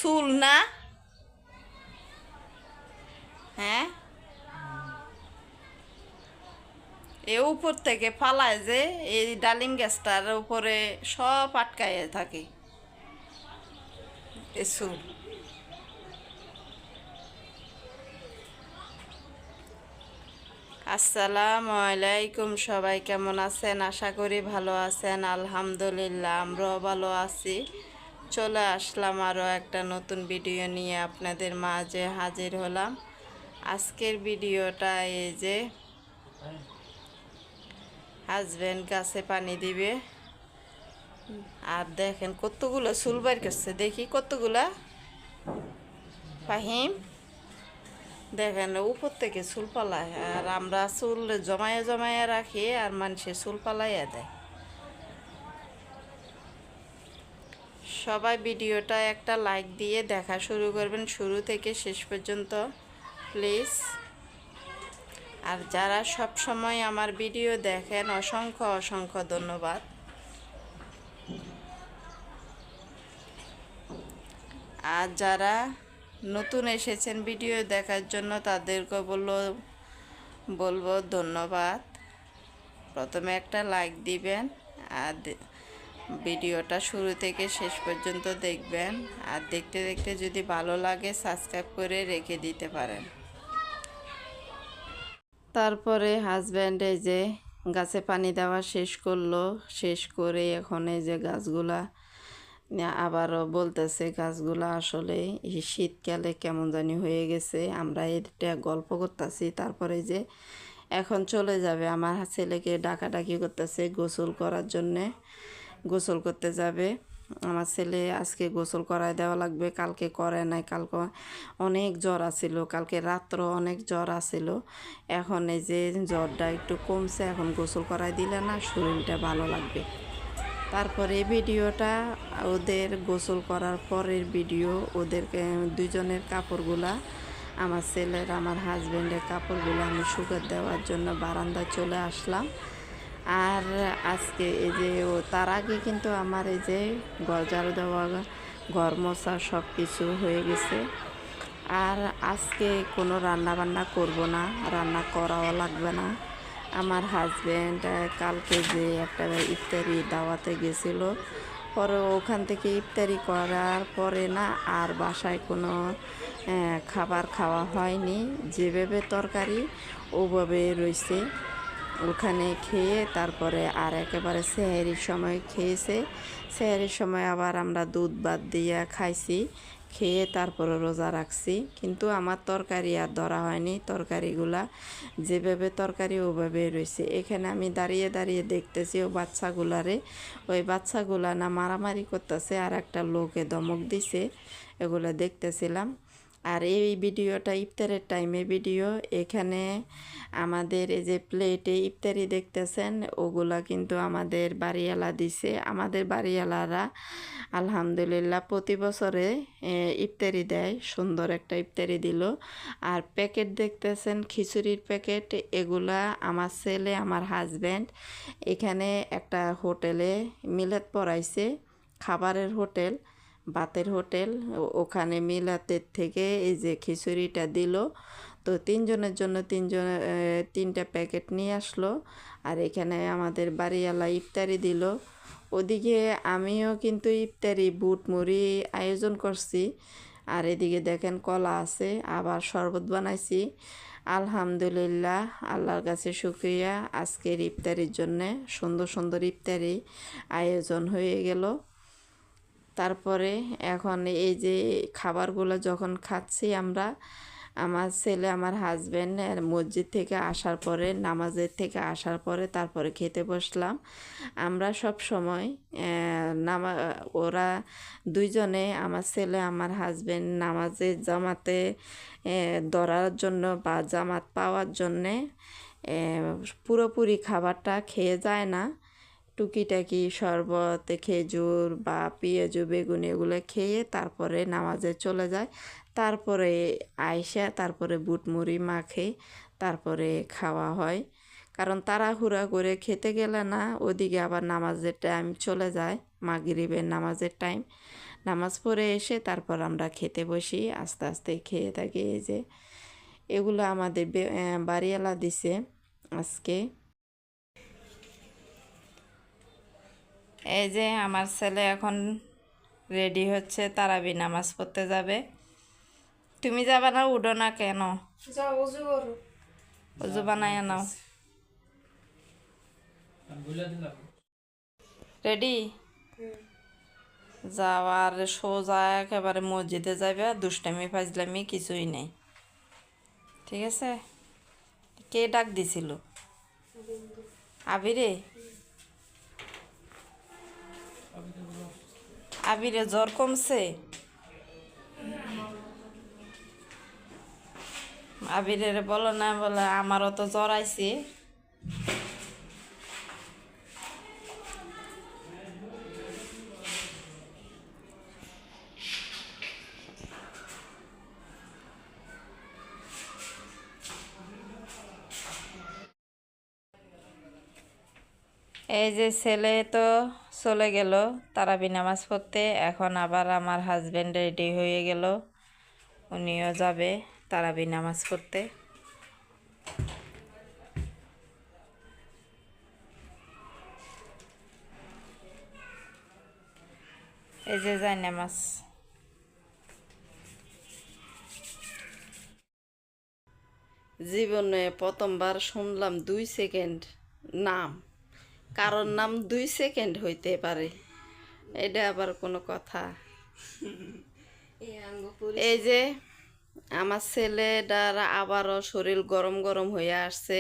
চুল না? হ্যাঁ, এ উপর থেকে ফালায় যে এই ডালিম গাছটার উপরে সব আটকায় থাকে এ চুল। আসসালামু আলাইকুম, সবাই কেমন আছেন? আশা করি ভালো আছেন। আলহামদুলিল্লাহ, আমরাও ভালো আছি। চলে আসলাম আরও একটা নতুন ভিডিও নিয়ে আপনাদের মাঝে হাজির হলাম। আজকের ভিডিওটা এই যে হাজব্যান্ড গাছে পানি দিবে, আর দেখেন কতগুলো চুল বাইর করছে। দেখি কতগুলা ফাহিম, দেখেন উপর থেকে চুল পালায়, আর আমরা চুল জমায়ে জমায়ে রাখি আর মানুষে চুল পালাইয়া দেয়। সবাই ভিডিওটা একটা লাইক দিয়ে দেখা শুরু করবেন শুরু থেকে শেষ পর্যন্ত প্লিজ। আর যারা সব সময় আমার ভিডিও দেখেন অসংখ্য অসংখ্য ধন্যবাদ। আর যারা নতুন এসেছেন ভিডিও দেখার জন্য তাদেরকে বলবো ধন্যবাদ। প্রথমে একটা লাইক দিবেন আর ভিডিওটা শুরু থেকে শেষ পর্যন্ত দেখবেন, আর দেখতে দেখতে যদি ভালো লাগে সাবস্ক্রাইব করে রেখে দিতে পারেন। তারপরে হাজব্যান্ড এই যে গাছে পানি দেওয়া শেষ করলো, শেষ করে এখন এই যে গাছগুলা আবারও বলতেছে গাছগুলা আসলে শীতকালে কেমন জানি হয়ে গেছে। আমরা এটা গল্প করতেছি। তারপরে যে এখন চলে যাবে, আমার ছেলেকে ডাকাডাকি করতেছে গোসল করার জন্যে। গোসল করতে যাবে আমার ছেলে, আজকে গোসল করায় দেওয়া লাগবে। কালকে করে নাই, কালকে অনেক জ্বর আছিল, কালকে রাত্র অনেক জ্বর আছিল। এখন এই যে জ্বরটা একটু কমছে, এখন গোসল করায় দিলে না শরীরটা ভালো লাগবে। তারপরে ভিডিওটা ওদের গোসল করার পরের ভিডিও। ওদেরকে দুজনের কাপড়গুলা, আমার ছেলের আমার হাজব্যান্ডের কাপড়গুলো আমি শুকাতে দেওয়ার জন্য বারান্দায় চলে আসলাম। আর আজকে এই যে তার আগে কিন্তু আমার এই যে ঘর ঝাড়ু দেওয়া, ঘর মোছা সব কিছু হয়ে গেছে। আর আজকে কোনো রান্না বান্না করব না, রান্না করাও লাগবে না। আমার হাজব্যান্ড কালকে যে একটা ইফতারি দাওয়াতে গেছিল, পরে ওখান থেকে ইফতারি করার পরে না আর বাসায় কোনো খাবার খাওয়া হয়নি। যেভাবে তরকারি ওভাবে রয়েছে, ওখানে খেয়ে তারপরে আর একেবারে সেহরির সময় খেয়েছে। সেহরির সময় আবার আমরা দুধ ভাত দিয়ে খাইছি, খেয়ে তারপরে রোজা রাখছি। কিন্তু আমার তরকারি আর ধরা হয়নি, তরকারিগুলা যেভাবে তরকারি ওভাবে রয়েছে। এখানে আমি দাঁড়িয়ে দাঁড়িয়ে দেখতেছি ও বাচ্চাগুলারে, ওই বাচ্চাগুলা না মারামারি করতেছে আর একটা লোকে ধমক দিছে, এগুলো দেখতেছিলাম। আর এই ভিডিওটা ইফতারের টাইমে ভিডিও। এখানে আমাদের এই যে প্লেটে ইফতারি দেখতেছেন, ওগুলা কিন্তু আমাদের বাড়িওয়ালা দিছে। আমাদের বাড়িওয়ালারা আলহামদুলিল্লাহ প্রতি বছরে ইফতারি দেয়, সুন্দর একটা ইফতারি দিল। আর প্যাকেট দেখতেছেন খিচুড়ির প্যাকেট, এগুলা আমার ছেলে আমার হাজব্যান্ড এখানে একটা হোটেলে মিলাদ পড়াইছে, খাবারের হোটেল, ভাতের হোটেল। ওখানে মিলাতের থেকে এই যে খিচুড়িটা দিল। তো তিনজনের জন্য তিনটা প্যাকেট নিয়ে আসলো। আর এখানে আমাদের বাড়িওয়ালা ইফতারি দিল। ওদিকে আমিও কিন্তু ইফতারি বুট মুড়ি আয়োজন করছি। আর এদিকে দেখেন কলা আছে, আবার শরবত বানাইছি। আলহামদুলিল্লাহ, আল্লাহর কাছে শুকরিয়া। আজকের ইফতারির জন্যে সুন্দর সুন্দর ইফতারি আয়োজন হয়ে গেল। তারপরে এখন এই যে খাবারগুলো যখন খাচ্ছি আমরা, আমার ছেলে আমার হাজব্যান্ড মসজিদ থেকে আসার পরে, নামাজের থেকে আসার পরে তারপরে খেতে বসলাম। আমরা সব সময় ওরা দুইজনে, আমার ছেলে আমার হাজব্যান্ড নামাজে জামাতে ধরার জন্য বা জামাত পাওয়ার জন্যে পুরোপুরি খাবারটা খেয়ে যায় না। টুকিটাকি শরবত, খেজুর বা পেঁয়াজু বেগুন এগুলো খেয়ে তারপরে নামাজে চলে যায়। তারপরে আইসা তারপরে বুট মুড়ি মাখে তারপরে খাওয়া হয়। কারণ তাড়াহুড়া করে খেতে গেলে না ওদিকে আবার নামাজের টাইম চলে যায়, মাগরিবের নামাজের টাইম। নামাজ পড়ে এসে তারপর আমরা খেতে বসি, আস্তে আস্তে খেয়ে থাকি। এই যে এগুলো আমাদের বাড়িওয়ালা দিছে আজকে। এই যে আমার ছেলে এখন রেডি হচ্ছে, তারাবি নামাজ পড়তে যাবে। তুমি যাবে না? উঠো না কেন? অজু বানায় নাও। রেডি? যাওয়ার সোজা একেবারে মসজিদে যাবে, দুষ্টামি ফাজলামি কিছুই নেই, ঠিক আছে? কে ডাক দিছিল? আবিরে? আবিরে জ্বর কমছে? আবিরের বলো না, বলে আমারও তো জ্বর আইছে। এই যে ছেলে তো চলে গেল তারাবি নামাজ পড়তে, এখন আবার আমার হাজবেন্ড রেডি হয়ে গেল, উনিও যাবে তারাবি নামাজ পড়তে। এই যে যায় নামাজ। জীবনে প্রথমবার শুনলাম 2 সেকেন্ড নাম, কারোর নাম 2 সেকেন্ড হইতে পারে, এটা আবার কোনো কথা? এই যে আমার ছেলেটার আবারও শরীর গরম গরম হয়ে আসছে,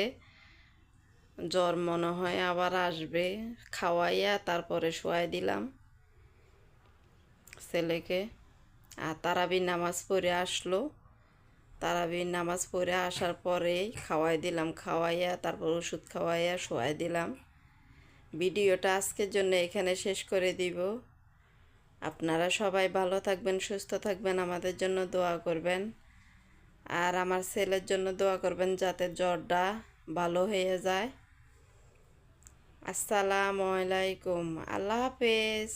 জ্বর মনে হয় আবার আসবে। খাওয়াইয়া তারপরে শোয়াই দিলাম ছেলেকে। আর তারাবি নামাজ পড়ে আসলো, তারাবি নামাজ পড়ে আসার পরেই খাওয়াই দিলাম, খাওয়াইয়া তারপর ওষুধ খাওয়াইয়া শোয়াই দিলাম। ভিডিওটা আজকের জন্য এখানে শেষ করে দিব। আপনারা সবাই ভালো থাকবেন, সুস্থ থাকবেন, আমাদের জন্য দোয়া করবেন। আর আমার ছেলের জন্য দোয়া করবেন যাতে জ্বরটা ভালো হয়ে যায়। আসসালামু আলাইকুম, আল্লাহ হাফেজ।